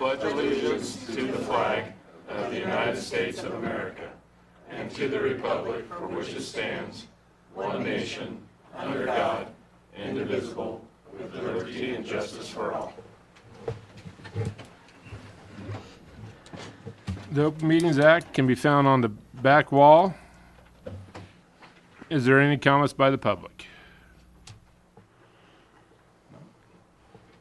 pledge allegiance to the flag of the United States of America and to the republic for which it stands, one nation, under God, indivisible, with liberty and justice for all. The Open Meetings Act can be found on the back wall. Is there any comments by the public?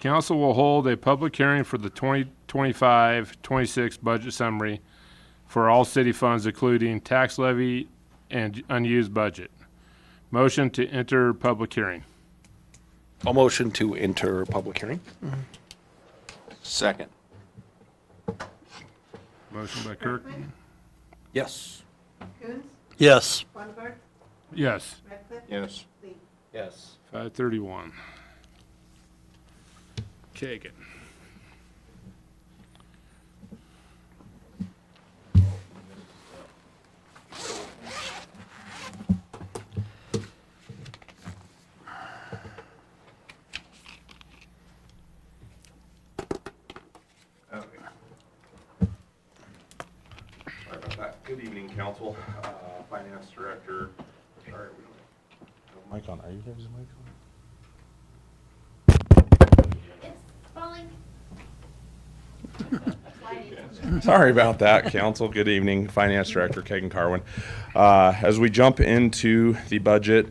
Council will hold a public hearing for the 2025-26 budget summary for all city funds, including tax levy and unused budget. Motion to enter public hearing. I'll motion to enter public hearing. Second. Motion by Kirk. Yes. Coons, Yes. Wonderberg, Yes. Radcliffe, Yes. Lee. Yes. 531. Kagan. Okay. Sorry about that. Good evening, council, finance director. Sorry, we don't have a mic on. Are you guys mic on? Sorry about that, council. Good evening, finance director Kagan Carwin. As we jump into the budget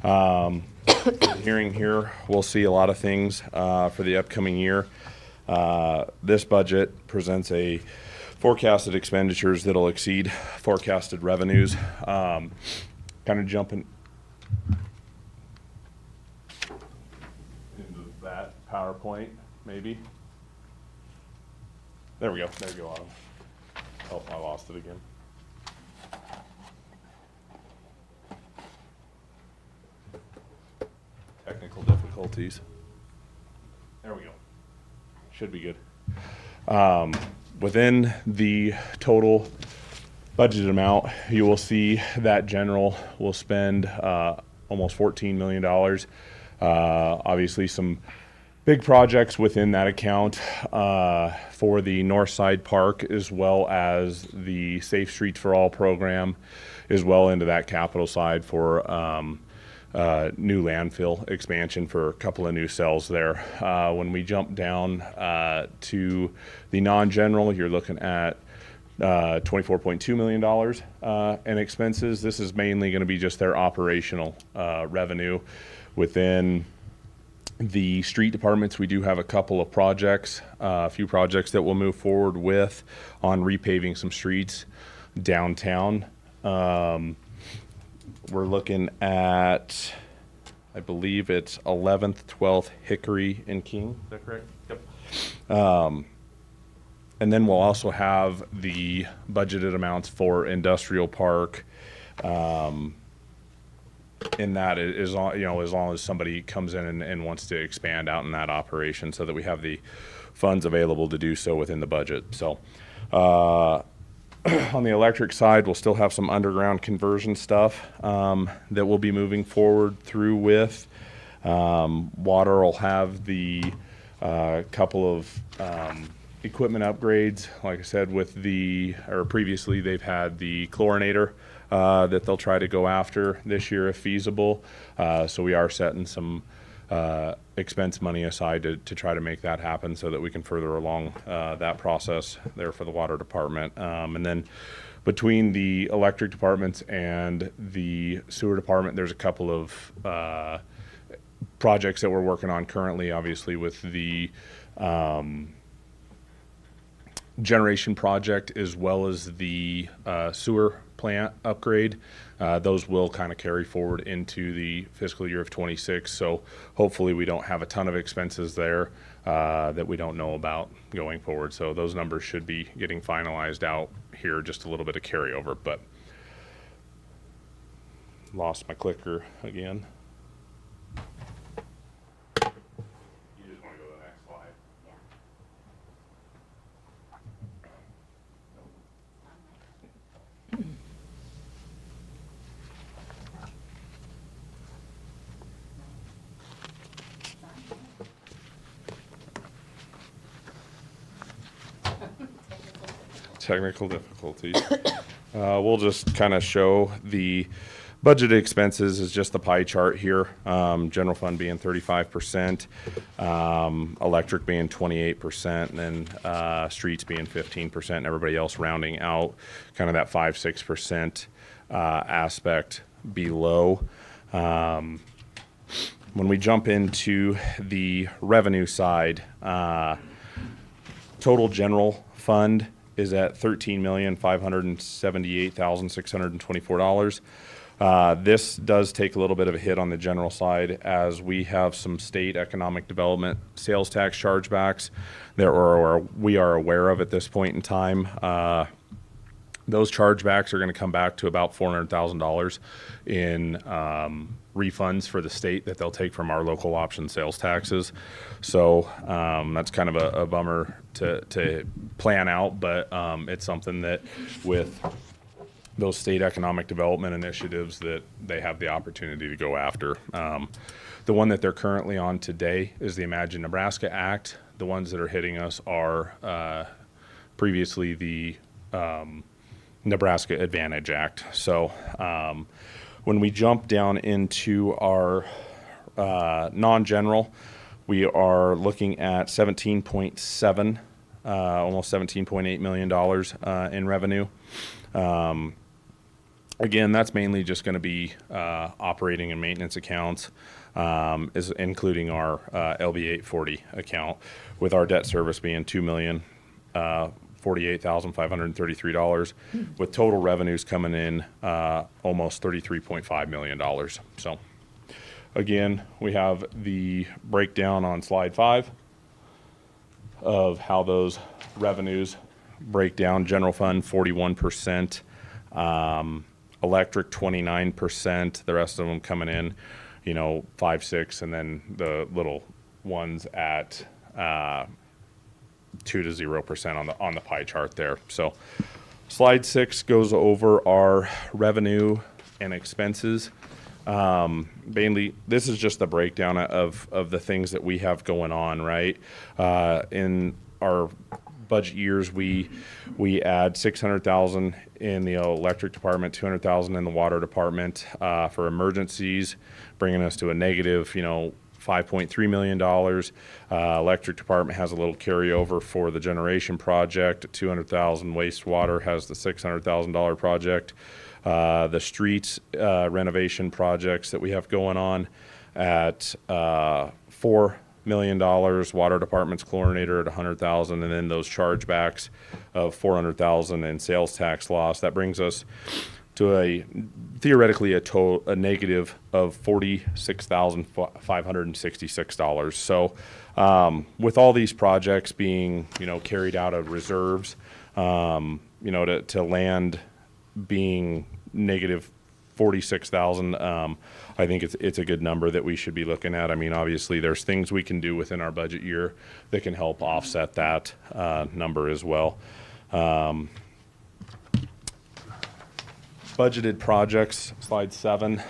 hearing here, we'll see a lot of things for the upcoming year. This budget presents a forecasted expenditures that'll exceed forecasted revenues. Kind of jumping into that PowerPoint, maybe. There we go. There you go, Autumn. Oh, I lost it again. Technical difficulties. There we go. Should be good. Within the total budgeted amount, you will see that general will spend almost $14 million. Obviously, some big projects within that account for the North Side Park, as well as the Safe Streets for All program, as well into that capital side for new landfill expansion for a couple of new cells there. When we jump down to the non-general, you're looking at $24.2 million in expenses. This is mainly going to be just their operational revenue. Within the street departments, we do have a couple of projects, a few projects that we'll move forward with on repaving some streets downtown. We're looking at, I believe it's 11th, 12th, Hickory, and King. Is that correct? Yep. And then we'll also have the budgeted amounts for industrial park. In that is, you know, as long as somebody comes in and wants to expand out in that operation, so that we have the funds available to do so within the budget. So, on the electric side, we'll still have some underground conversion stuff that we'll be moving forward through with. Water will have the couple of equipment upgrades. Like I said, previously they've had the chlorinator that they'll try to go after this year if feasible. So we are setting some expense money aside to try to make that happen, so that we can further along that process there for the water department. And then between the electric departments and the sewer department, there's a couple of projects that we're working on currently, obviously with the generation project, as well as the sewer plant upgrade. Those will kind of carry forward into the fiscal year of 26. So hopefully we don't have a ton of expenses there that we don't know about going forward. So those numbers should be getting finalized out here, just a little bit of carryover. But lost my clicker again. You just want to go to the next slide. technical difficulties. We'll just kind of show the budgeted expenses is just the pie chart here. General fund being 35%, electric being 28%, and then streets being 15%, and everybody else rounding out kind of that 5-6% aspect below. When we jump into the revenue side, total general fund is at $13,578,624. This does take a little bit of a hit on the general side as we have some state economic development sales tax chargebacks that we are aware of at this point in time. Those chargebacks are going to come back to about $400,000 in refunds for the state that they'll take from our local option sales taxes. So that's kind of a bummer to plan out, but it's something that with those state economic development initiatives that they have the opportunity to go after. The one that they're currently on today is the Imagine Nebraska Act. The ones that are hitting us are previously the Nebraska Advantage Act. So when we jump down into our non-general, we are looking at 17.7, almost $17.8 million in revenue. Again, that's mainly just going to be operating and maintenance accounts, is including our LB 840 account, with our debt service being $2,048,533, with total revenues coming in almost $33.5 million. So again, we have the breakdown on slide 5 of how those revenues break down. General fund 41%, electric 29%, the rest of them coming in 5-6, and then the little ones at 2 to 0% on the pie chart there. So slide 6 goes over our revenue and expenses. Mainly, this is just the breakdown of the things that we have going on, right? In our budget years, we add $600,000 in the electric department, $200,000 in the water department for emergencies, bringing us to a negative, $5.3 million. Electric department has a little carryover for the generation project. $200,000 wastewater has the $600,000 project. The streets renovation projects that we have going on at $4 million. Water department's chlorinator at $100,000, and then those chargebacks of $400,000 in sales tax loss. That brings us to theoretically a negative of $46,566. So with all these projects being carried out of reserves, to land being negative $46,000, I think it's a good number that we should be looking at. I mean, obviously there's things we can do within our budget year that can help offset that number as well. Budgeted projects, slide 7.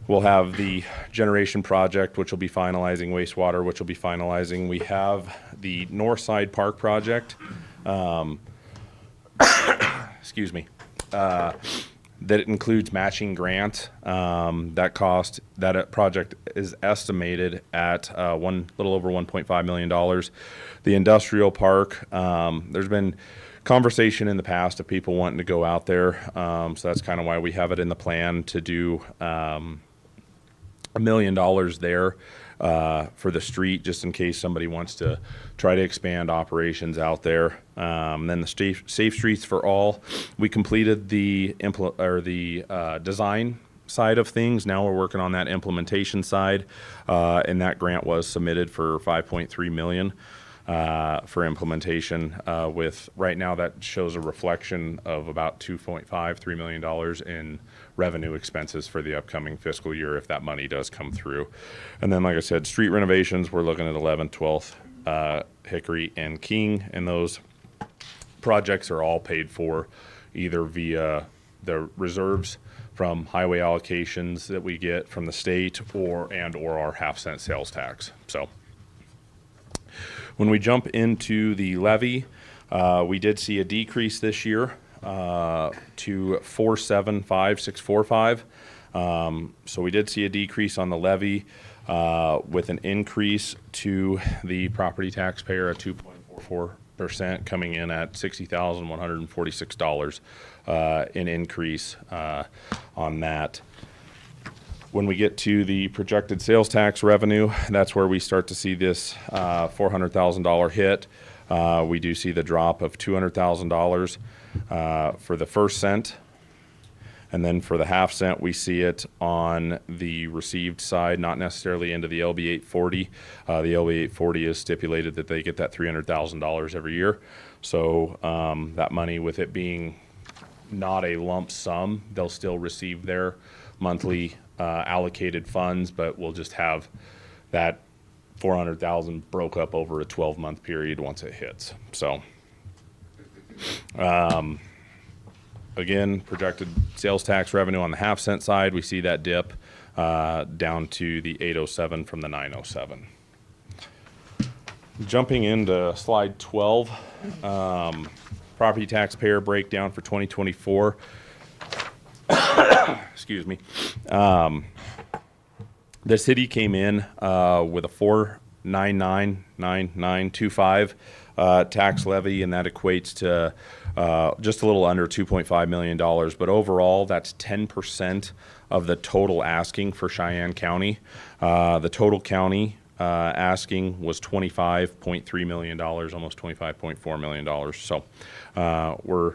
We'll have the generation project, which will be finalizing, wastewater, which will be finalizing. We have the Northside Park project. Excuse me. That includes matching grant. That project is estimated at little over $1.5 million. The industrial park, there's been conversation in the past of people wanting to go out there. So that's kind of why we have it in the plan to do $1 million there for the street, just in case somebody wants to try to expand operations out there. Then the Safe Streets for All, we completed the design side of things. Now we're working on that implementation side, and that grant was submitted for $5.3 million. For implementation, with right now that shows a reflection of about $2.3 million in revenue expenses for the upcoming fiscal year if that money does come through. And then, like I said, street renovations, we're looking at 11th, 12th, Hickory, and King, and those projects are all paid for either via the reserves from highway allocations that we get from the state or our half-cent sales tax. So when we jump into the levy, We did see a decrease this year to 475,645. So we did see a decrease on the levy with an increase to the property taxpayer at 2.44%, coming in at $60,146 in increase on that. When we get to the projected sales tax revenue, that's where we start to see this $400,000 hit. We do see the drop of $200,000 for the first cent. And then for the half cent, we see it on the received side, not necessarily into the LB 840. The LB 840 is stipulated that they get that $300,000 every year. So that money, with it being not a lump sum, they'll still receive their monthly allocated funds, but we'll just have that 400,000 broke up over a 12-month period once it hits. So again, projected sales tax revenue on the half cent side, we see that dip down to the 807 from the 907. Jumping into slide 12, property taxpayer breakdown for 2024. Excuse me. The city came in with a 4999925 tax levy, and that equates to just a little under $2.5 million. But overall, that's 10% of the total asking for Cheyenne County. The total county asking was $25.3 million, almost $25.4 million. So we're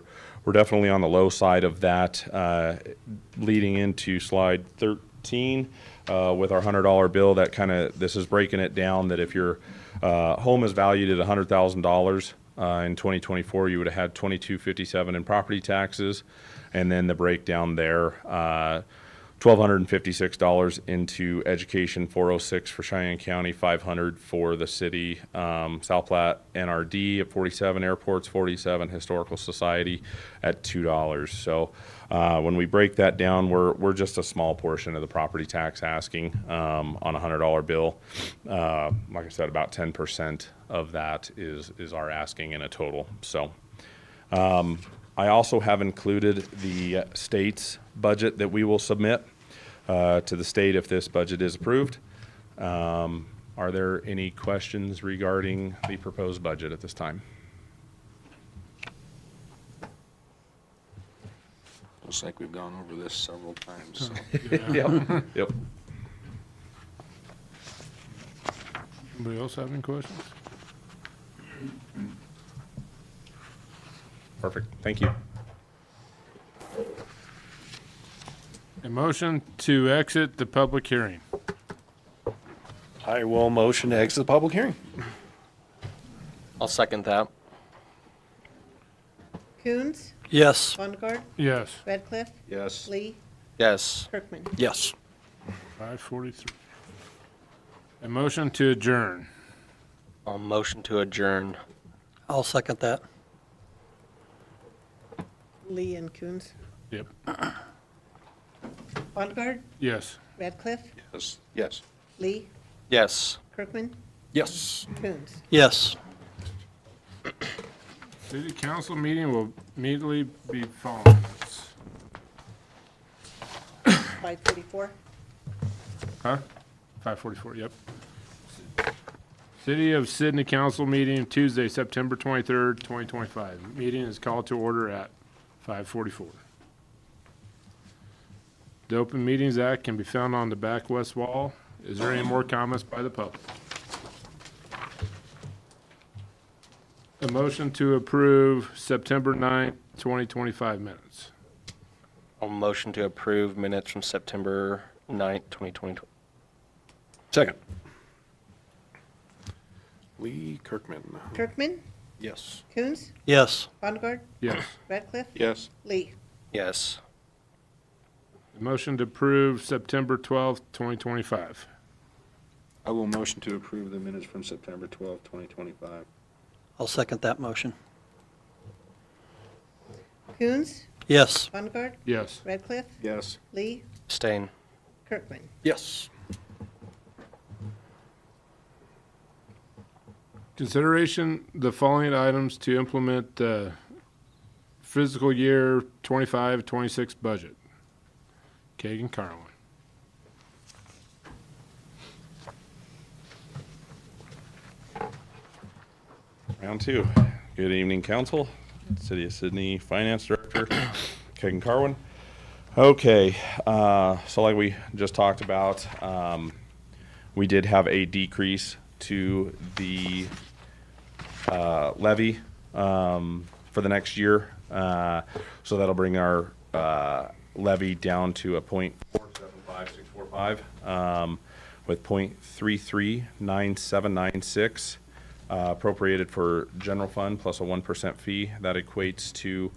definitely on the low side of that. Leading into slide 13 with our $100 bill, that this is breaking it down that if your home is valued at $100,000 in 2024, you would have had $2,257 in property taxes, and then the breakdown there, $1,256 into education, $406 for Cheyenne County, $500 for the city, South Platte NRD at $47, airports $47, historical society at $2. So when we break that down, we're just a small portion of the property tax asking on a $100 bill. Like I said, about 10% of that is our asking in a total. So I also have included the state's budget that we will submit to the state if this budget is approved. Are there any questions regarding the proposed budget at this time? Looks like we've gone over this several times. So. Yep. Anybody else have any questions? Perfect. Thank you. A motion to exit the public hearing. I will motion to exit the public hearing. I'll second that. Coons, Yes. Bungard, Yes. Redcliffe, Yes. Lee, Yes. Kirkman. Yes. 5:43. A motion to adjourn. I'll motion to adjourn. I'll second that. Lee and Coons. Yep. Bungard, Yes. Redcliffe, Yes. Yes. Lee, Yes. Kirkman, Yes. Coons. Yes. City council meeting will immediately be following this. 544. Huh? 5:44, yep. City of Sidney Council meeting Tuesday, September 23rd, 2025. Meeting is called to order at 5:44. The Open Meetings Act can be found on the back west wall. Is there any more comments by the public? A motion to approve September 9th, 2025 minutes. I'll motion to approve minutes from September 9th, 2020. Second. Lee Kirkman. Kirkman, Yes. Coons, Yes. Bungard, Yes. Redcliffe, Yes. Lee. Yes. A motion to approve September 12th, 2025. I will motion to approve the minutes from September 12th, 2025. I'll second that motion. Coons, Yes. Bungard, Yes. Redcliffe, Yes. Lee, Abstain. Kirkman. Yes. Consideration the following items to implement fiscal year 25-26 budget. Kagan Carlin. Round two. Good evening, council. City of Sydney Finance Director, Kegan Carwin. Okay, so like we just talked about, we did have a decrease to the levy for the next year. So that'll bring our levy down to a 0.475645 with 0.339796 appropriated for general fund plus a 1% fee. That equates to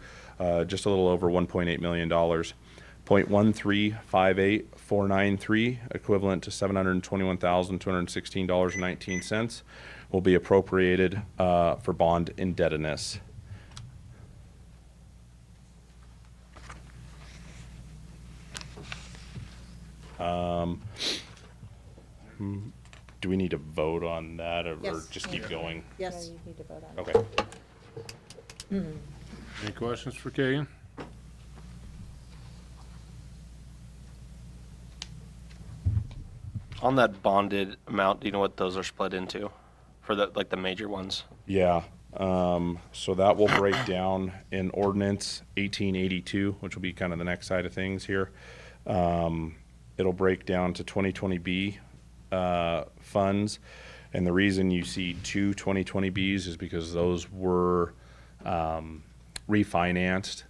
just a little over $1.8 million. 0.1358493, equivalent to $721,216.19, will be appropriated for bond indebtedness. Do we need to vote on that or Yes. just keep going? Yes. You need to vote on it. Okay. Any questions for Kagan? On that bonded amount, do you know what those are split into for the, like the major ones? Yeah, so that will break down in ordinance 1882, which will be kind of the next side of things here. It'll break down to 2020B funds. And the reason you see two 2020Bs is because those were refinanced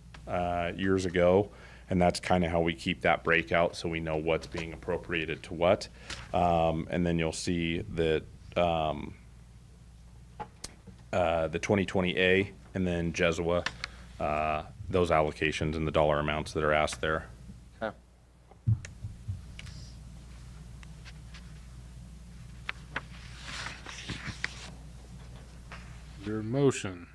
years ago. And that's kind of how we keep that breakout, so we know what's being appropriated to what. And then you'll see that the 2020A and then Jesua, those allocations and the dollar amounts that are asked there. Okay. Your motion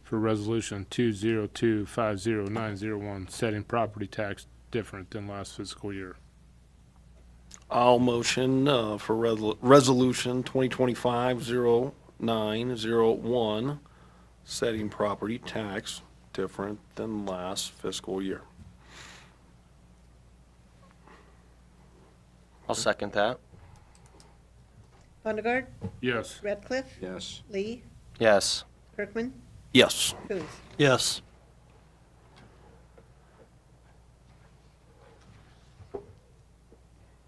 for resolution 202500901, setting property tax different than last fiscal year. I'll motion for resolution 2025-0901, setting property tax different than last fiscal year. I'll second that. Vonnegut, Yes. Radcliffe, Yes. Lee, Yes. Kirkman, Yes. Coons. Yes.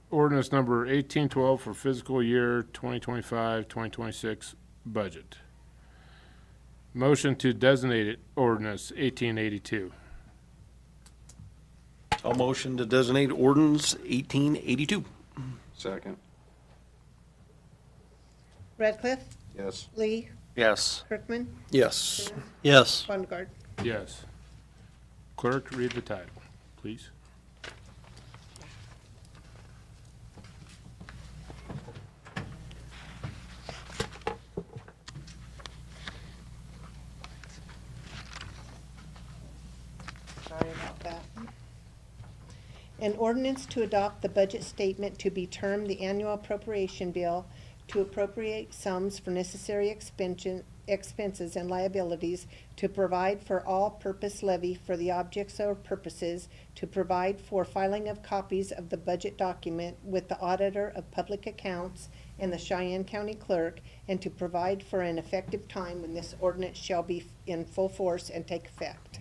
Ordinance number 1812 for fiscal year 2025-2026 budget. Motion to designate it ordinance 1882. I'll motion to designate ordinance 1882. Second. Radcliffe, Yes. Lee, Yes. Kirkman, Yes. Coons, Yes. Vonnegut. Yes. Clerk, read the title, please. Sorry about that. An ordinance to adopt the budget statement to be termed the annual appropriation bill to appropriate sums for necessary expenses and liabilities, to provide for all-purpose levy for the objects or purposes, to provide for filing of copies of the budget document with the Auditor of Public Accounts and the Cheyenne County Clerk, and to provide for an effective time when this ordinance shall be in full force and take effect.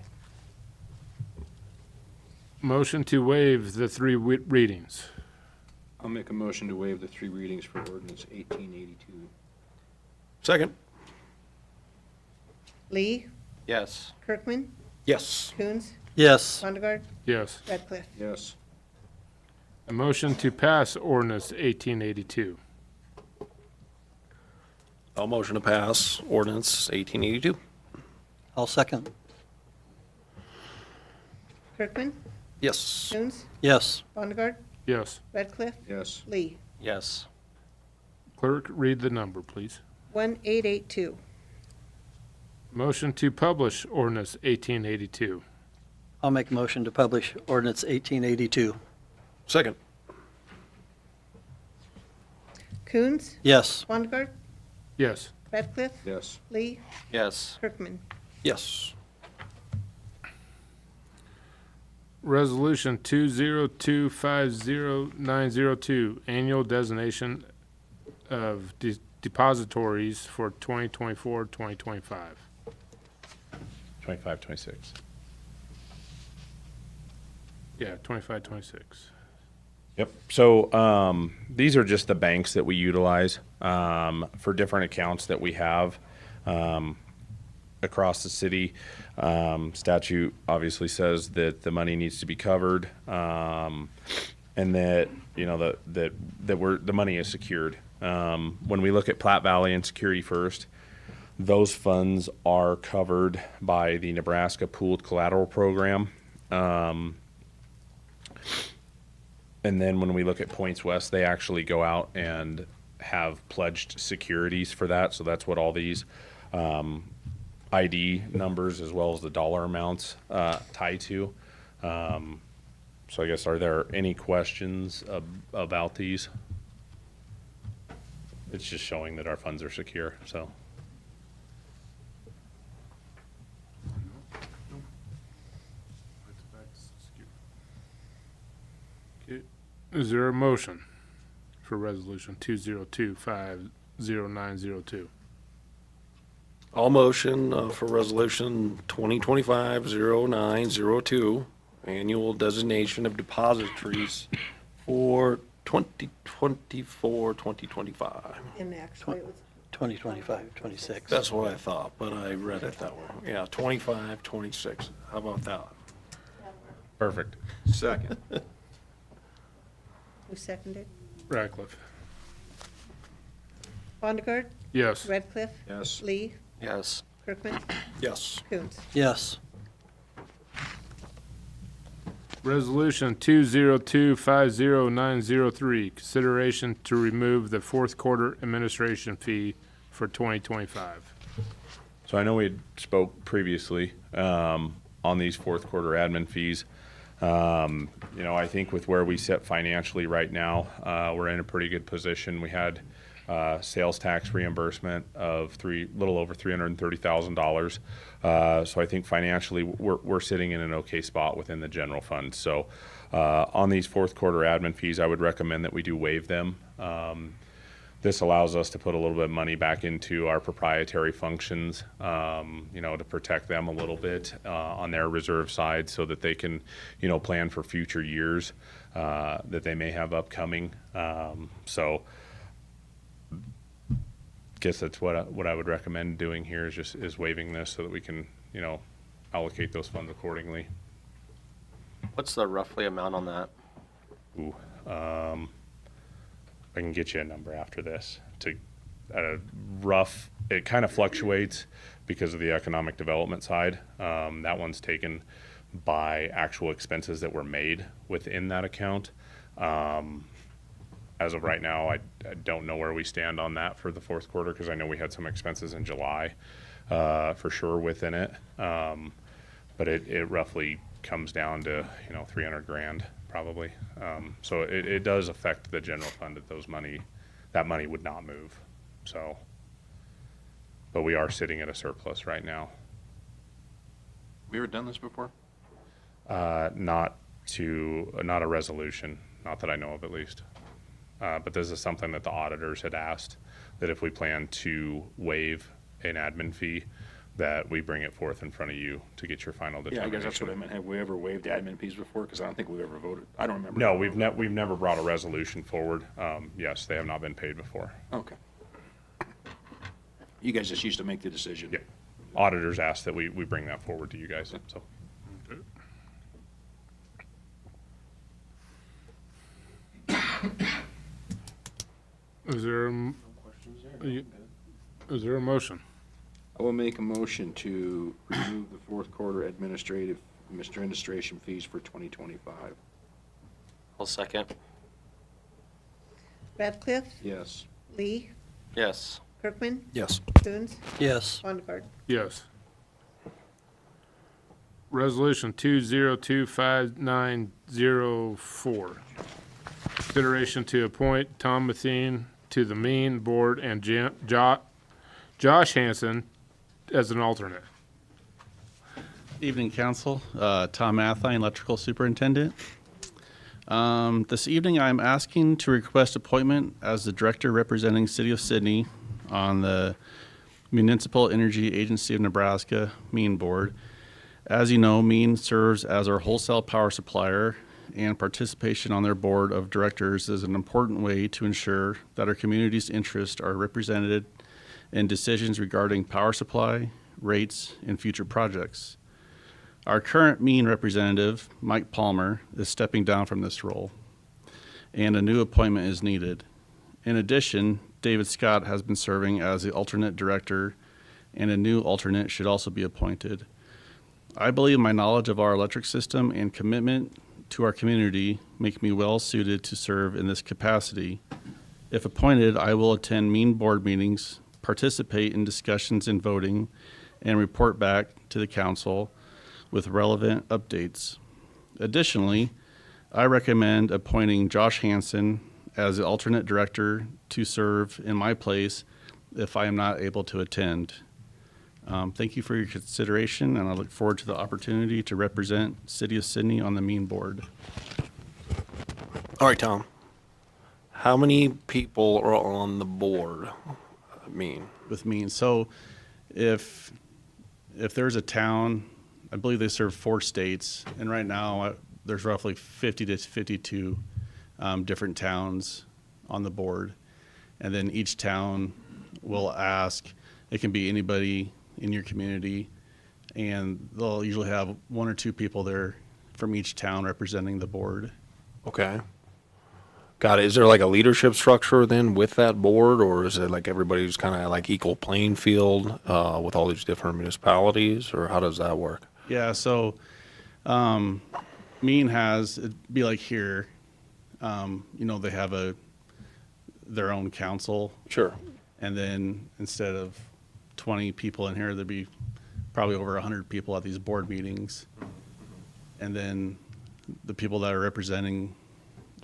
Motion to waive the three readings. I'll make a motion to waive the three readings for ordinance 1882. Second. Lee, Yes. Kirkman, Yes. Coons, Yes. Vonnegut, Yes. Radcliffe. Yes. A motion to pass ordinance 1882. I'll motion to pass ordinance 1882. I'll second. Kirkman, Yes. Coons, Yes. Vonnegut, Yes. Radcliffe, Yes. Lee. Yes. Clerk, read the number, please. 1882. Motion to publish ordinance 1882. I'll make a motion to publish ordinance 1882. Second. Coons, Yes. Vonnegut, Yes. Radcliffe, Yes. Lee, Yes. Kirkman. Yes. Resolution 20250-902, annual designation of depositories for 2024-2025. 25, 26. Yeah, 25-26. Yep. So these are just the banks that we utilize for different accounts that we have across the city. Statute obviously says that the money needs to be covered, and that the money is secured. When we look at Platte Valley and Security First, those funds are covered by the Nebraska Pooled Collateral Program. And then when we look at Points West, they actually go out and have pledged securities for that. So that's what all these ID numbers as well as the dollar amounts tie to. So I guess, are there any questions about these? It's just showing that our funds are secure, so. Okay. Is there a motion for resolution 20250-902? All motion for resolution 2025-0902, annual designation of depositories for 2024, 2025. And actually, it was 2025, 26. That's what I thought, but I read it that way. Yeah, 25, 26. How about that? Perfect. Second. who seconded? Radcliffe. Bondicord, Yes. Radcliffe, Yes. Lee, Yes. Kirkman, Yes. Coons. Yes. Resolution 20250-903, consideration to remove the fourth quarter administration fee for 2025. So I know we had spoke previously on these fourth quarter admin fees. I think with where we sit financially right now, we're in a pretty good position. We had sales tax reimbursement of little over $330,000. So I think financially we're sitting in an okay spot within the general fund. So on these fourth quarter admin fees, I would recommend that we do waive them. This allows us to put a little bit of money back into our proprietary functions, to protect them a little bit on their reserve side so that they can, plan for future years that they may have upcoming. So guess that's what I would recommend doing here is waiving this so that we can, allocate those funds accordingly. What's the roughly amount on that? Ooh, I can get you a number after this it kind of fluctuates because of the economic development side. That one's taken by actual expenses that were made within that account. As of right now, I don't know where we stand on that for the fourth quarter because I know we had some expenses in July for sure within it. But it roughly comes down to, $300,000 probably. So it does affect the general fund that money would not move. So, but we are sitting at a surplus right now. We ever done this before? Not a resolution, not that I know of at least. But this is something that the auditors had asked, that if we plan to waive an admin fee, that we bring it forth in front of you to get your final Yeah, I determination. guess that's what I meant. Have we ever waived admin fees before? Because I don't think we've ever voted. I don't remember. No, we've never brought a resolution forward. Yes, they have not been paid before. Okay. You guys just used to make the decision. Yeah. Auditors asked that we bring that forward to you guys, so. Is there a motion? I will make a motion to remove the fourth quarter administration fees for 2025. I'll second. Radcliffe, Yes. Lee, Yes. Kirkman, Yes. Coons, Yes. Bondicord. Yes. Resolution 2025904, consideration to appoint Tom Matheny to the Mean Board and Josh Hanson as an alternate. Evening, Council. Tom Athine, Electrical Superintendent. This evening, I'm asking to request appointment as the Director representing City of Sydney on the Municipal Energy Agency of Nebraska, MEAN Board. As you know, MEAN serves as our wholesale power supplier, and participation on their board of directors is an important way to ensure that our community's interests are represented in decisions regarding power supply, rates, and future projects. Our current MEAN representative, Mike Palmer, is stepping down from this role, and a new appointment is needed. In addition, David Scott has been serving as the alternate director, and a new alternate should also be appointed. I believe my knowledge of our electric system and commitment to our community make me well suited to serve in this capacity. If appointed, I will attend MEAN board meetings, participate in discussions and voting, and report back to the council with relevant updates. Additionally, I recommend appointing Josh Hanson as the alternate director to serve in my place if I am not able to attend. Thank you for your consideration, and I look forward to the opportunity to represent City of Sydney on the MEAN board. All right, Tom. How many people are on the board? With MEAN. So if there's a town, I believe they serve 4 states, and right now there's roughly 50 to 52 different towns on the board. And then each town will ask, it can be anybody in your community, and they'll usually have 1 or 2 people there from each town representing the board. Okay. Got it. Is there like a leadership structure then with that board, or is it like everybody's kind of like equal playing field with all these different municipalities, or how does that work? Yeah, so MEAN has, it'd be like here, they have their own council, Sure. and then instead of 20 people in here, there'd be probably over 100 people at these board meetings. And then the people that are representing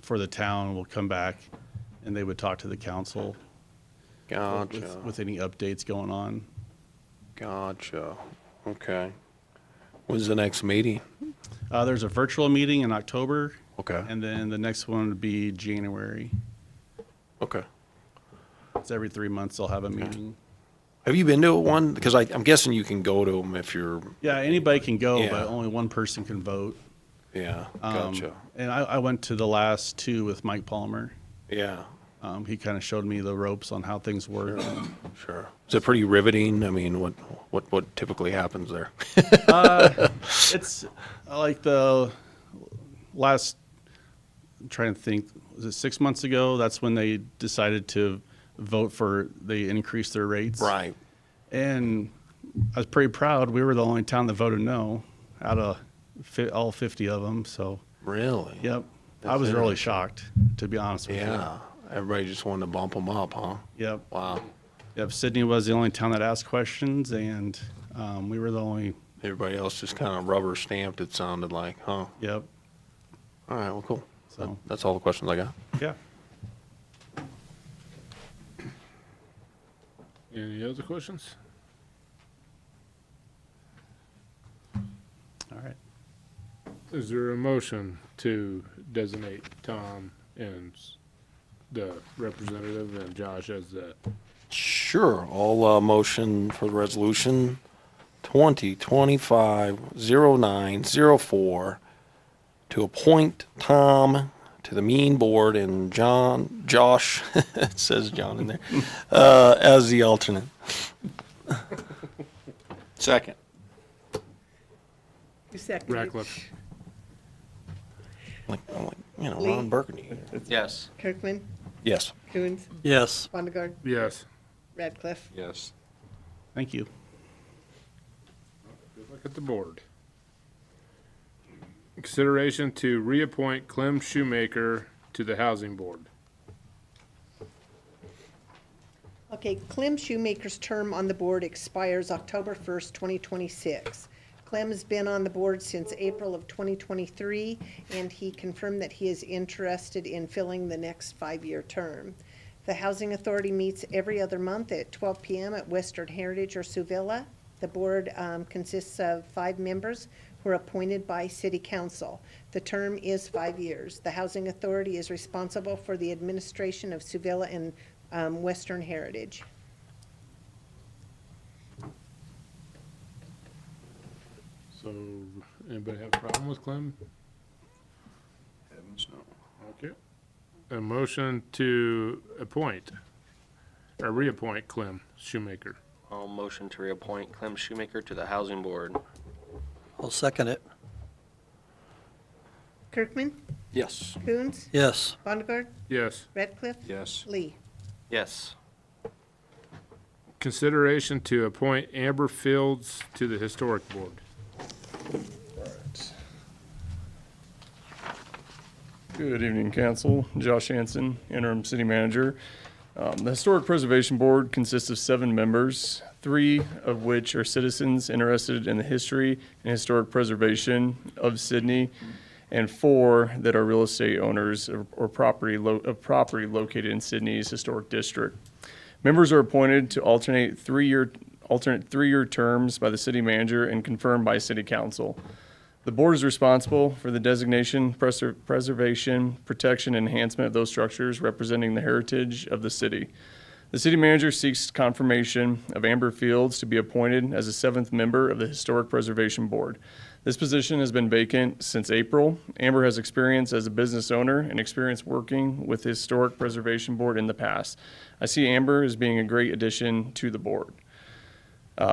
for the town will come back and they would talk to the council Gotcha. with any updates going on. Gotcha. Okay. When's the next meeting? There's a virtual meeting in October, Okay. and then the next one would be January. Okay. It's every 3 months they'll have a meeting. Have you been to one? Because I'm guessing you can go to them if you're. Yeah, anybody can go, Yeah. but only one person can vote. Yeah. Gotcha. And I went to the last 2 with Mike Palmer. Yeah. He kind of showed me the ropes on how things work. Sure. Is it pretty riveting? I mean, what typically happens there? It's like the last, I'm trying to think, was it 6 months ago? That's when they decided to vote they increased their rates. Right. And I was pretty proud. We were the only town that voted no out of all 50 of them. So, Really? yep. I That's was really interesting. shocked, to be honest with you. Yeah. Everybody just wanted to bump them up, huh? Yep. Wow. Yep. Sydney was the only town that asked questions, and we were the only, Everybody else just kind of rubber stamped, it sounded like, huh? yep. All right, well, cool. So, That's all the questions I got. yeah. Any other questions? All right. Is there a motion to designate Tom and the representative and Josh as the, Sure. I'll motion for the resolution 2025-0904 to appoint Tom to the MEAN board and Josh, it says John in there, as the alternate. Second. Who seconded? Ratcliffe? I'm like, Lee? Ron Burgundy. Yes. Kirkman, Yes. Coons, Yes. Vonnegut, Yes. Radcliffe. Yes. Thank you. Good luck at the board. Consideration to reappoint Clem Shoemaker to the Housing Board. Okay, Clem Shoemaker's term on the board expires October 1st, 2026. Clem's been on the board since April of 2023, and he confirmed that he is interested in filling the next 5-year term. The Housing Authority meets every other month at 12 p.m. at Western Heritage or Suvilla. The board consists of 5 members who are appointed by City Council. The term is 5 years. The Housing Authority is responsible for the administration of Suvilla and Western Heritage. So, anybody have a problem with Clem? Heavens, no. Okay. A motion to appoint, or reappoint Clem Shoemaker. I'll motion to reappoint Clem Shoemaker to the Housing Board. I'll second it. Kirkman, Yes. Coons, Yes. Bonnegar, Yes. Radcliffe, Yes. Lee. Yes. Consideration to appoint Amber Fields to the Historic Board. Good evening, Council. Josh Hanson, Interim City Manager. The Historic Preservation Board consists of 7 members, 3 of which are citizens interested in the history and historic preservation of Sydney, and 4 that are real estate owners or property located in Sydney's historic district. Members are appointed to alternate 3-year terms by the city manager and confirmed by City Council. The board is responsible for the designation, preservation, protection, and enhancement of those structures representing the heritage of the city. The city manager seeks confirmation of Amber Fields to be appointed as a 7th member of the Historic Preservation Board. This position has been vacant since April. Amber has experience as a business owner and experience working with the Historic Preservation Board in the past. I see Amber as being a great addition to the board.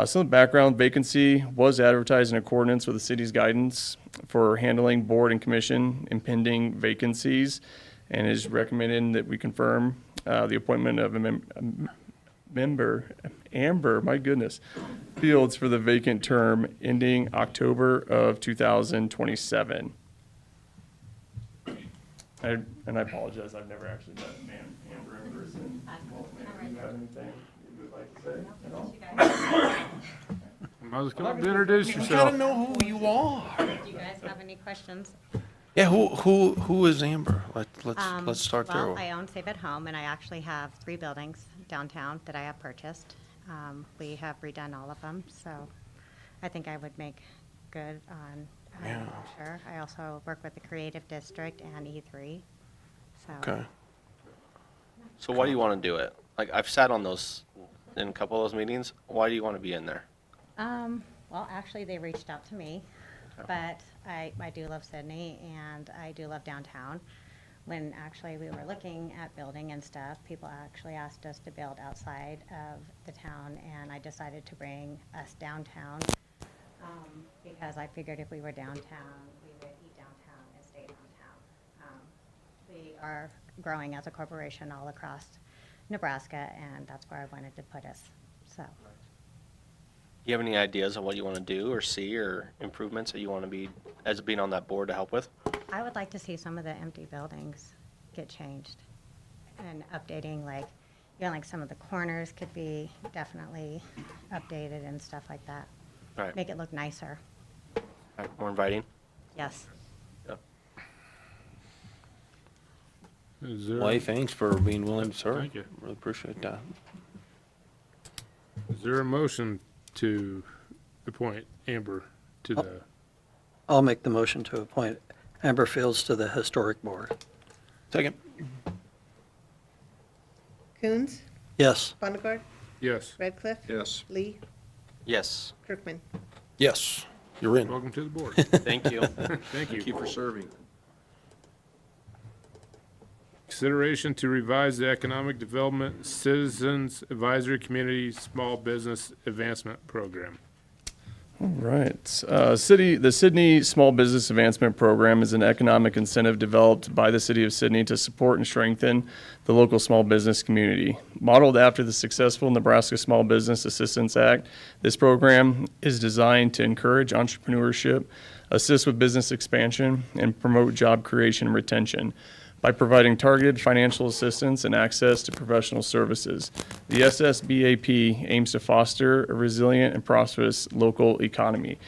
Some background: vacancy was advertised in accordance with the city's guidance for handling board and commission impending vacancies, and is recommended that we confirm the appointment of a member, Amber, my goodness, Fields for the vacant term ending October of 2027. And I apologize, I've never actually met Amber in person. Well, maybe you have anything you would like to say at all? Might as well come up and introduce yourself. know who you are. Do you guys have any questions? Yeah, who is Amber? Let's start there. Well, I own Save at Home, and I actually have 3 buildings downtown that I have purchased. We have redone all of them, so I think I would make good on, sure. I also work with the Creative District and E3, so. Okay. So why do you want to do it? Like, I've sat on those, in a couple of those meetings. Why do you want to be in there? Well, actually, they reached out to me, but I do love Sydney, and I do love downtown. When actually we were looking at building and stuff, people actually asked us to build outside of the town, and I decided to bring us downtown, because I figured if we were downtown, we would eat downtown and stay downtown. We are growing as a corporation all across Nebraska, and that's where I wanted to put us, so. You have any ideas of what you want to do or see or improvements that you want to be, as being on that board, to help with? I would like to see some of the empty buildings get changed and updating, like, like some of the corners could be definitely updated and stuff like that. Right. Make it look nicer. More inviting? Yes. Yep. Is there, Well, thanks for being willing to serve. Thank you. Really appreciate that. is there a motion to appoint Amber to the, I'll make the motion to appoint Amber Fields to the Historic Board. Second. Coons, Yes. Bonnegar, yes, Radcliffe, Yes. Lee, Yes. Kirkman. Yes, you're in. welcome to the board. Thank you. Thank Thank you for serving. Consideration to revise the Economic Development Citizens Advisory Community Small Business Advancement Program. All right. The Sydney Small Business Advancement Program is an economic incentive developed by the City of Sydney to support and strengthen the local small business community. Modeled after the successful Nebraska Small Business Assistance Act, this program is designed to encourage entrepreneurship, assist with business expansion, and promote job creation and retention by providing targeted financial assistance and access to professional services. The SSBAP aims to foster a resilient and prosperous local economy.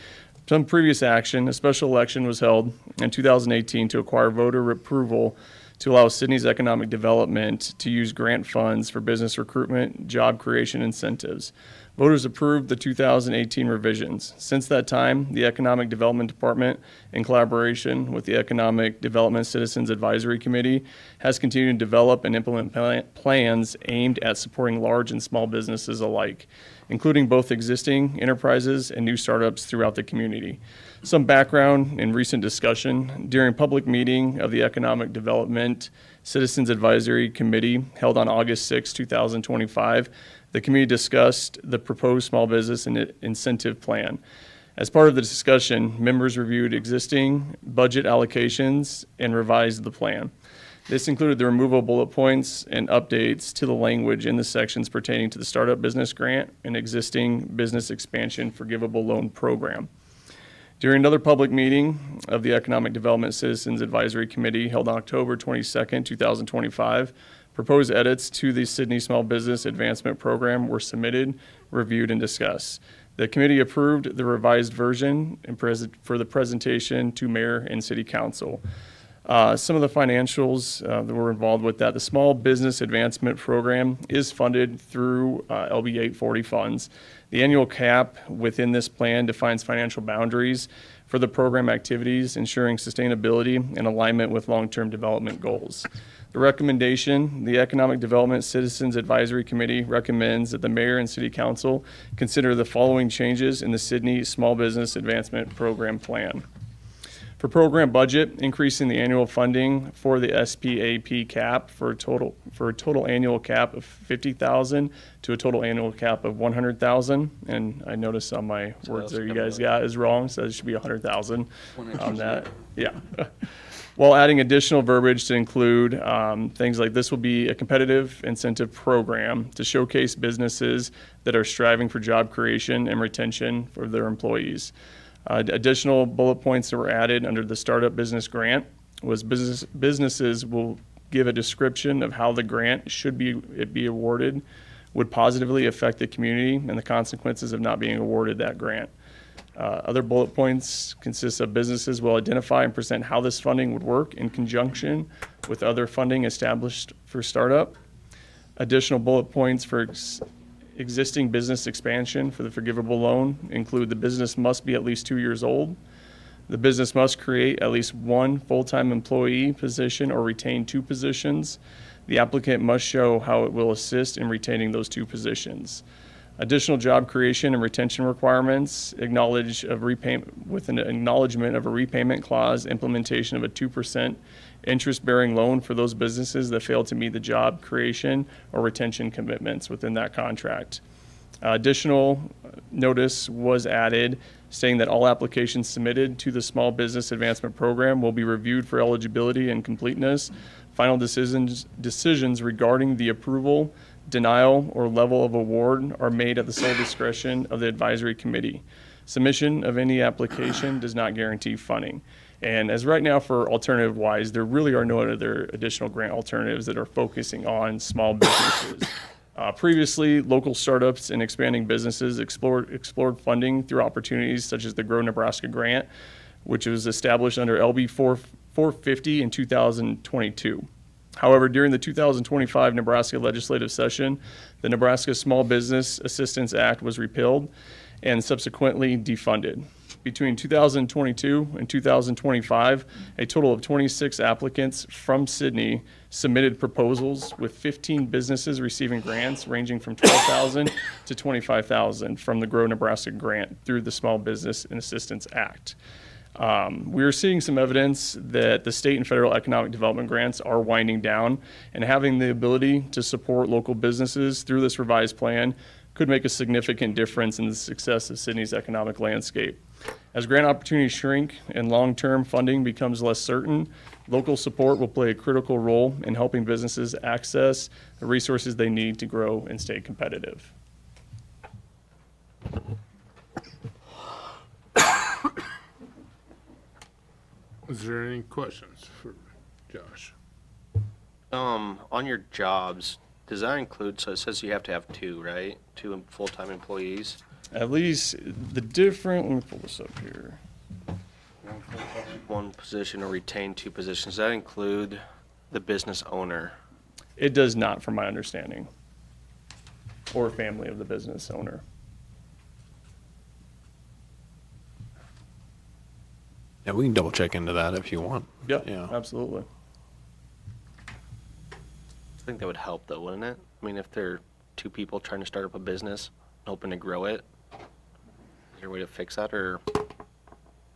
Some previous action, a special election was held in 2018 to acquire voter approval to allow Sydney's economic development to use grant funds for business recruitment, job creation incentives. Voters approved the 2018 revisions. Since that time, the Economic Development Department, in collaboration with the Economic Development Citizens Advisory Committee, has continued to develop and implement plans aimed at supporting large and small businesses alike, including both existing enterprises and new startups throughout the community. Some background and recent discussion. During a public meeting of the Economic Development Citizens Advisory Committee held on August 6, 2025, the committee discussed the proposed small business incentive plan. As part of the discussion, members reviewed existing budget allocations and revised the plan. This included the removal of bullet points and updates to the language in the sections pertaining to the Startup Business Grant and existing Business Expansion Forgivable Loan Program. During another public meeting of the Economic Development Citizens Advisory Committee held on October 22, 2025, proposed edits to the Sydney Small Business Advancement Program were submitted, reviewed, and discussed. The committee approved the revised version and for the presentation to Mayor and City Council. Some of the financials that were involved with that, the Small Business Advancement Program is funded through LB 840 funds. The annual cap within this plan defines financial boundaries for the program activities, ensuring sustainability and alignment with long-term development goals. The recommendation, the Economic Development Citizens Advisory Committee recommends that the Mayor and City Council consider the following changes in the Sydney Small Business Advancement Program plan. For program budget, increasing the annual funding for the SPAP cap for a total annual cap of $50,000 to a total annual cap of $100,000. And I noticed on my words there you guys got is wrong, so it should be $100,000 on that. Yeah. While adding additional verbiage to include things like this will be a competitive incentive program to showcase businesses that are striving for job creation and retention for their employees. Additional bullet points that were added under the Startup Business Grant was businesses will give a description of how the grant should be awarded, would positively affect the community, and the consequences of not being awarded that grant. Other bullet points consist of businesses will identify and present how this funding would work in conjunction with other funding established for startup. Additional bullet points for existing business expansion for the forgivable loan include the business must be at least 2 years old. The business must create at least one full-time employee position or retain 2 positions. The applicant must show how it will assist in retaining those 2 positions. Additional job creation and retention requirements, with an acknowledgement of a repayment clause, implementation of a 2% interest-bearing loan for those businesses that fail to meet the job creation or retention commitments within that contract. Additional notice was added stating that all applications submitted to the Small Business Advancement Program will be reviewed for eligibility and completeness. Final decisions regarding the approval, denial, or level of award are made at the sole discretion of the advisory committee. Submission of any application does not guarantee funding. And as right now for alternative-wise, there really are no other additional grant alternatives that are focusing on small businesses. Previously, local startups and expanding businesses explored funding through opportunities such as the Grow Nebraska Grant, which was established under LB 450 in 2022. However, during the 2025 Nebraska legislative session, the Nebraska Small Business Assistance Act was repealed and subsequently defunded. Between 2022 and 2025, a total of 26 applicants from Sydney submitted proposals, with 15 businesses receiving grants ranging from $12,000 to $25,000 from the Grow Nebraska Grant through the Small Business and Assistance Act. We are seeing some evidence that the state and federal economic development grants are winding down, and having the ability to support local businesses through this revised plan could make a significant difference in the success of Sydney's economic landscape. As grant opportunities shrink and long-term funding becomes less certain, local support will play a critical role in helping businesses access the resources they need to grow and stay competitive. Is there any questions for Josh? On your jobs, does that include, so it says you have to have 2, right? 2 full-time employees? At least the different, let me pull this up here. One position or retain 2 positions. Does that include the business owner. It does not, from my understanding, or family of the business owner. Yeah, we can double check into that if you want. Yeah, Yeah. absolutely. I think that would help though, wouldn't it? I mean, if there are two people trying to start up a business, hoping to grow it, is there a way to fix that, or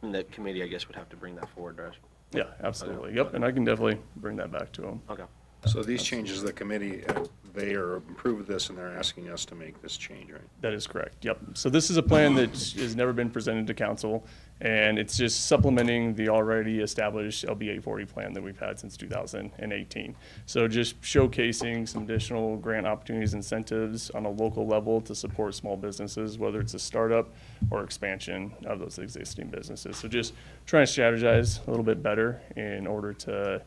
the committee, I guess, would have to bring that forward, right? Yeah, absolutely. Yep, and I can definitely bring that back to them. Okay. So these changes, the committee, they are approved this and they're asking us to make this change, right? That is correct, yep. So this is a plan that has never been presented to council, and it's just supplementing the already established LB 840 plan that we've had since 2018. So just showcasing some additional grant opportunities, incentives on a local level to support small businesses, whether it's a startup or expansion of those existing businesses. So just trying to strategize a little bit better in order to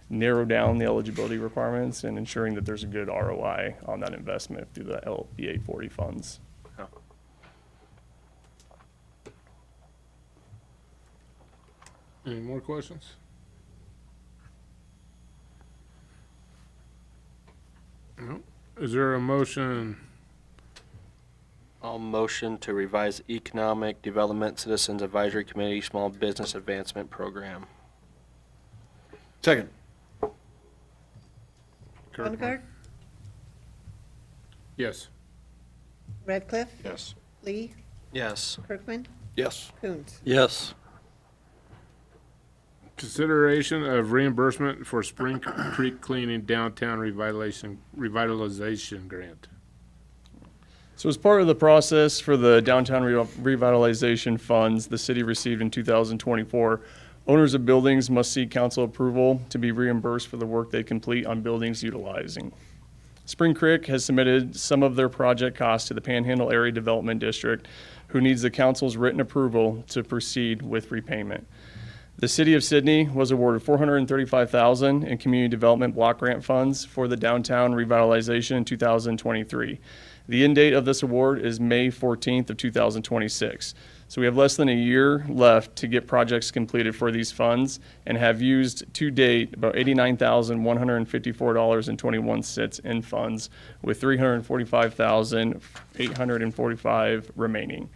narrow down the eligibility requirements and ensuring that there's a good ROI on that investment through the LB 840 funds. Yeah. Any more questions? No. Is there a motion? I'll motion to revise Economic Development Citizens Advisory Committee Small Business Advancement Program. Second. Sondergaard, Yes. Radcliffe, Yes. Lee, Yes. Kirkman, Yes. Coons. Yes. Consideration of reimbursement for Spring Creek cleaning downtown revitalization grant. So as part of the process for the downtown revitalization funds the city received in 2024, owners of buildings must seek council approval to be reimbursed for the work they complete on buildings utilizing. Spring Creek has submitted some of their project costs to the Panhandle Area Development District, who needs the council's written approval to proceed with repayment. The city of Sydney was awarded $435,000 in community development block grant funds for the downtown revitalization in 2023. The end date of this award is May 14th of 2026. So we have less than a year left to get projects completed for these funds and have used to date about $89,154.21 in funds, with $345,845 remaining.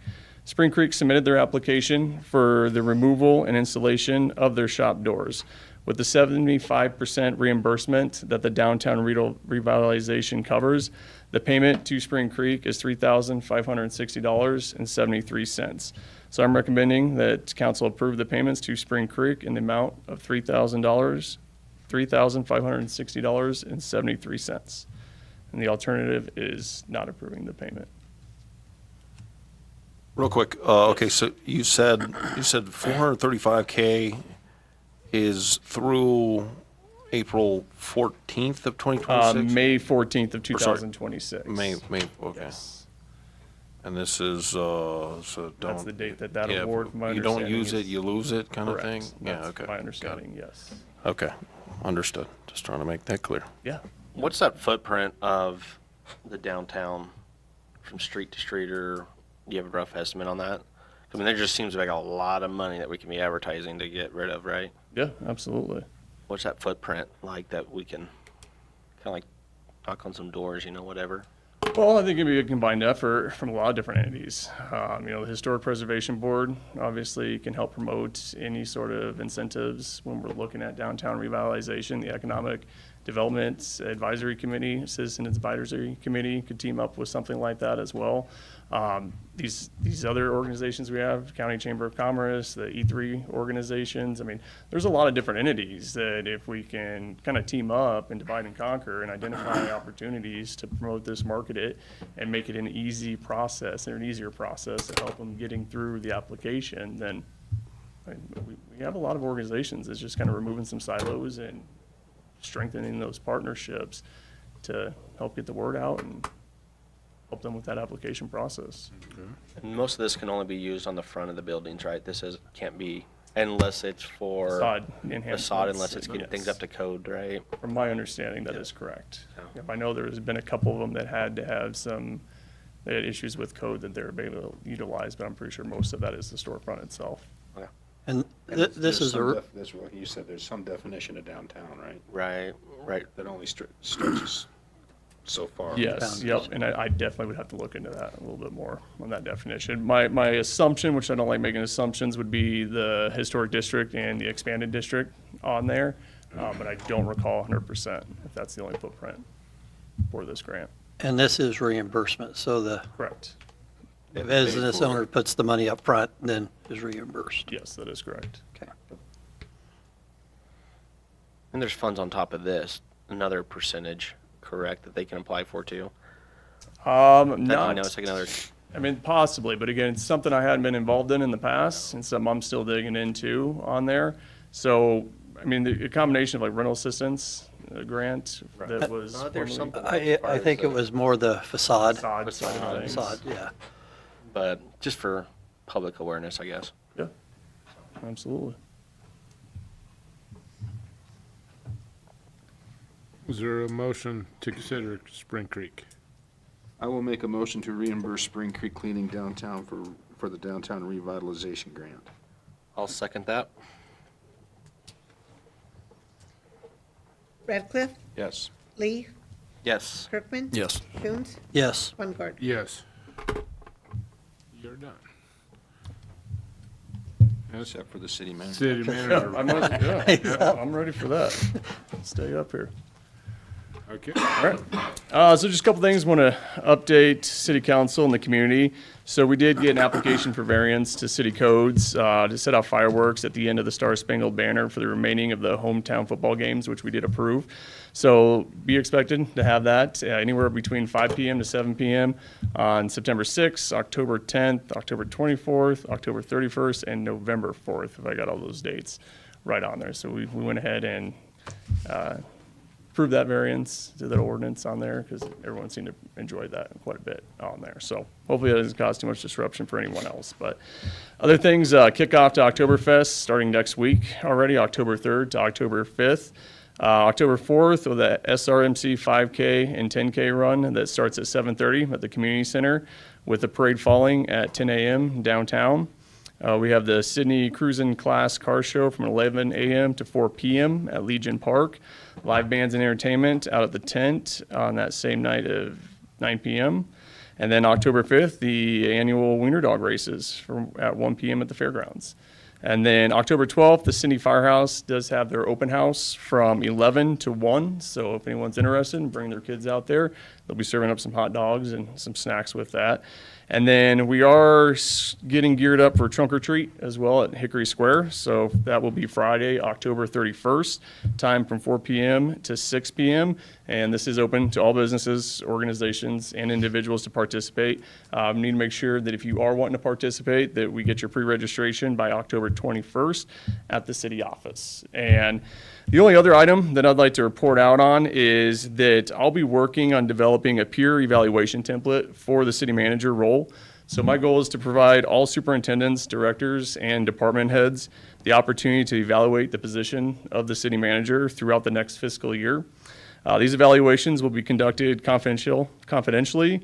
Spring Creek submitted their application for the removal and installation of their shop doors. With the 75% reimbursement that the downtown revitalization covers, the payment to Spring Creek is $3,560.73. So I'm recommending that council approve the payments to Spring Creek in the amount of $3,560.73. And the alternative is not approving the payment. Real quick, okay, so you said 435K is through April 14th of 2026? May 14th of Or sorry, 2026. May, okay. Yes. And this is, so don't. That's the date that yeah, award, from my you don't understanding, use it, is you lose it kind of thing? correct. Yeah, That's okay. my got it. understanding, yes. Okay, understood. Just trying to make that clear. Yeah. What's that footprint of the downtown from street to street, or do you have a rough estimate on that? I mean, there just seems like a lot of money that we can be advertising to get rid of, right? Yeah, absolutely. What's that footprint like that we can kind of like knock on some doors, whatever? Well, I think it'd be a combined effort from a lot of different entities. The Historic Preservation Board obviously can help promote any sort of incentives when we're looking at downtown revitalization. The Economic Development Advisory Committee, Citizen Advisory Committee could team up with something like that as well. These other organizations we have, County Chamber of Commerce, the E3 organizations, there's a lot of different entities that if we can kind of team up and divide and conquer and identify opportunities to promote this, market it, and make it an easy process and an easier process to help them getting through the application, then we have a lot of organizations that's just kind of removing some silos and strengthening those partnerships to help get the word out and help them with that application process. And most of this can only be used on the front of the buildings, right? Can't be, unless it's for Facade enhancements. facade, unless it's getting Yes. things up to code, right? From my understanding, that is correct. Yeah. If I know there's been a couple of them that had to have they had issues with code that they're able to utilize, but I'm pretty sure most of that is the storefront itself. Okay. And And this there's is some a, that's what you said, there's some definition of downtown, right? Right. That only stretches so far. Yes, yep, and I definitely would have to look into that a little bit more on that definition. My assumption, which I don't like making assumptions, would be the historic district and the expanded district on there, but I don't recall 100% if that's the only footprint for this grant. and this is reimbursement, so the Correct. business owner puts the money up front, then is reimbursed. Yes, that is correct. Okay. And there's funds on top of this, another percentage, correct, that they can apply for too? I know Not, it's like another, I mean, possibly, but again, it's something I hadn't been involved in the past, and something I'm still digging into on there. So, I mean, the combination of like rental assistance grant that was. No, there's formerly- something. I think it was more the facade, Facade side of things. facade, yeah. But just for public awareness, I guess. Yeah, absolutely. Is there a motion to consider Spring Creek? I will make a motion to reimburse Spring Creek Cleaning downtown for the downtown revitalization grant. I'll second that. Radcliffe, Yes. Lee, Yes. Kirkman. Yes. Coons, Yes, Lundgaard. Yes. You're done. Except for the city manager. City manager. I'm ready for that. Stay up here. Okay. All right. So just a couple things. Want to update city council and the community. So we did get an application for variance to city codes to set off fireworks at the end of the Star Spangled Banner for the remaining of the hometown football games, which we did approve. So be expected to have that anywhere between 5 p.m. to 7 p.m. on September 6th, October 10th, October 24th, October 31st, and November 4th, if I got all those dates right on there. So we went ahead and approve that variance to that ordinance on there because everyone seemed to enjoy that quite a bit on there. So hopefully that doesn't cause too much disruption for anyone else. But other things, kickoff to Oktoberfest starting next week already, October 3rd to October 5th. October 4th with the SRMC 5K and 10K run that starts at 7:30 at the community center with the parade falling at 10 a.m. downtown. We have the Sydney Cruisin' Class Car Show from 11 a.m. to 4 p.m. at Legion Park. Live bands and entertainment out at the tent on that same night of 9 p.m. And then October 5th, the annual Wiener Dog races at 1 p.m. at the fairgrounds. And then October 12th, the Sydney Firehouse does have their open house from 11 to 1. So if anyone's interested, bring their kids out there. They'll be serving up some hot dogs and some snacks with that. And then we are getting geared up for Trunk or Treat as well at Hickory Square. So that will be Friday, October 31st, time from 4 p.m. to 6 p.m. And this is open to all businesses, organizations, and individuals to participate. Need to make sure that if you are wanting to participate, that we get your pre-registration by October 21st at the city office. And the only other item that I'd like to report out on is that I'll be working on developing a peer evaluation template for the city manager role. So my goal is to provide all superintendents, directors, and department heads the opportunity to evaluate the position of the city manager throughout the next fiscal year. These evaluations will be conducted confidentially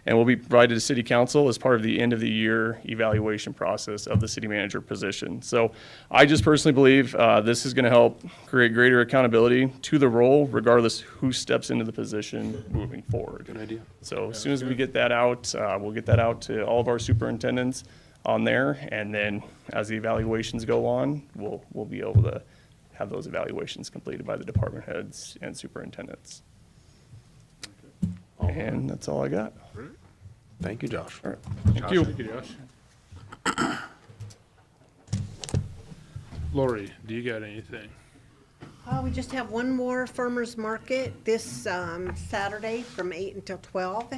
and will be provided to City Council as part of the end of the year evaluation process of the city manager position. So I just personally believe this is going to help create greater accountability to the role, regardless who steps into the position moving forward. Good idea. So as soon as we get that out, we'll get that out to all of our superintendents on there, and then as the evaluations go on, we'll be able to have those evaluations completed by the department heads and superintendents. And that's all I got. Thank you, Josh. All right, thank you. Thank you, Josh. Lori, do you got anything? We just have one more farmer's market this Saturday from 8 until 12.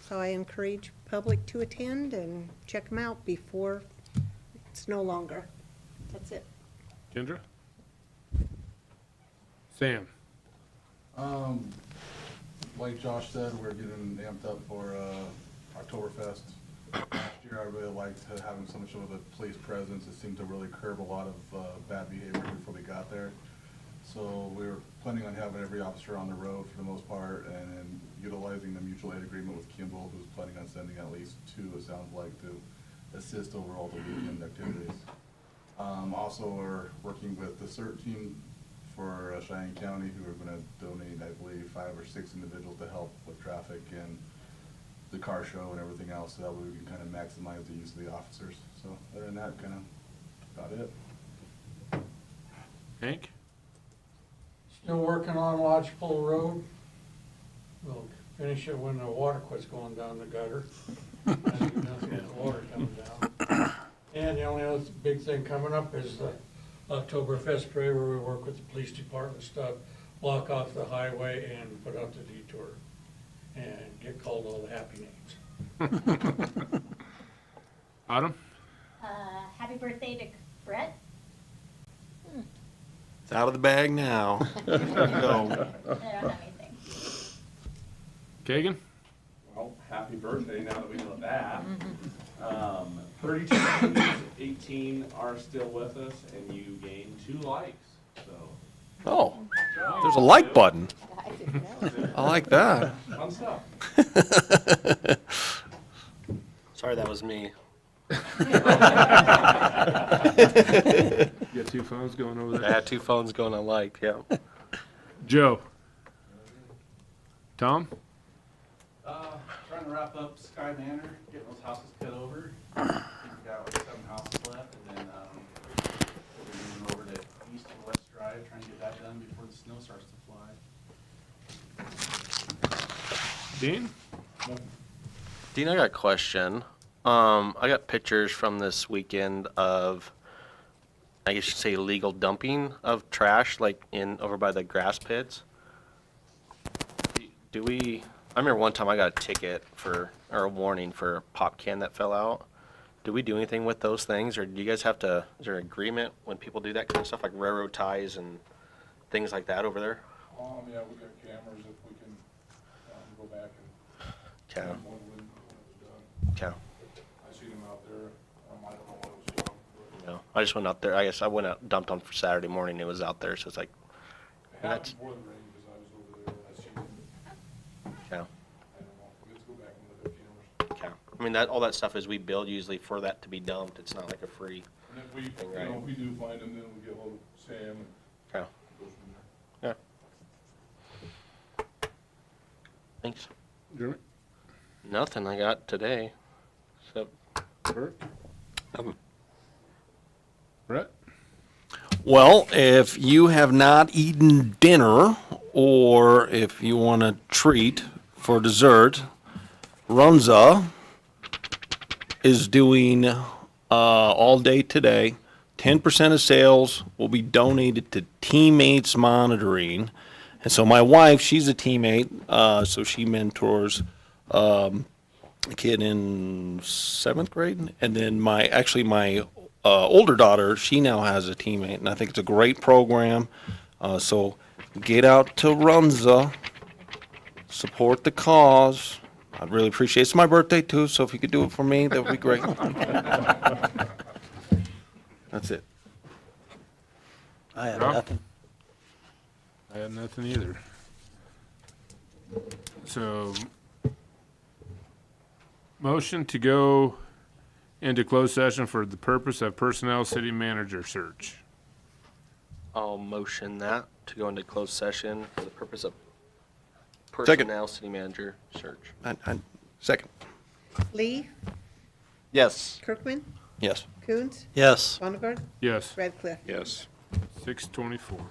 So I encourage public to attend and check them out before it's no longer. That's it. Kendra? Sam? Like Josh said, we're getting amped up for Oktoberfest. Last year, I really liked having so much of a police presence. It seemed to really curb a lot of bad behavior before we got there. So we were planning on having every officer on the road for the most part, and then utilizing the mutual aid agreement with Kimball, who's planning on sending at least 2, it sounds like, to assist over all the weekend activities. Also, we're working with the CERT team for Cheyenne County, who are gonna donate, I believe, 5 or 6 individuals to help with traffic and the car show and everything else, so that way we can kind of maximize the use of the officers. So other than that, kind of about it. Hank? Still working on Lodgepole Road. We'll finish it when the water quits going down the gutter. Nothing but water coming down. And the only other big thing coming up is the Oktoberfest parade, where we work with the police department stuff, block off the highway and put out the detour and get called all the happy names. Autumn? Happy birthday to Brett. It's out of the bag now. Go. I don't have anything. Kagan? Well, happy birthday now that we know that. 32 teams, 18 are still with us, and you gained 2 likes, so. Oh, there's a like button. I didn't know. I like that. Fun stuff. Sorry, that was me. You got 2 phones going over I there? had 2 phones going unliked, yeah. Joe? Tom? Trying to wrap up Sky Manor, getting those houses cut over. We've got like 7 houses left, and then we'll be moving over to East and West Drive, trying to get that done before the snow starts to fly. Dean? Dean, I got a question. I got pictures from this weekend of, I guess you could say, illegal dumping of trash, like over by the grass pits. Do we? I remember one time I got a ticket or a warning for a pop can that fell out. Do we do anything with those things, or do you guys have to? Is there an agreement when people do that kind of stuff, like railroad ties and things like that over there? Yeah, we got cameras if we can go back and. Okay. When it was done. Okay. I seen them out there. I don't know what it was on, but No, I just went out there. I guess I went out, dumped on for Saturday morning. It was out there, so it's like, it that's, happened more than rain because I was over there. I seen it. okay. I don't know. Let's go back and look at cameras. Okay. I mean, all that stuff is we build usually for that to be dumped. It's not like a free. And if we, Thing, you right. know, if we do find them, then we get a little Sam and Okay. go from there. Yeah. Thanks. Jeremy? Nothing I got today. Except Bert? Brett? Well, if you have not eaten dinner, or if you want a treat for dessert, Runza is doing all day today. 10% of sales will be donated to Teammates Monitoring. And so my wife, she's a teammate, so she mentors a kid in 7th grade. And then my older daughter, she now has a teammate, and I think it's a great program. So get out to Runza, support the cause. I'd really appreciate it. It's my birthday too, so if you could do it for me, that would be great. That's it. I have Rob? nothing. I had nothing either. So, motion to go into closed session for the purpose of personnel city manager search. I'll motion that to go into closed session for the purpose of Second. personnel city manager search. Second. Lee, Yes. Kirkman, Yes. Coons, Yes. Bonnegar, Yes, Radcliffe. Yes. 6:24.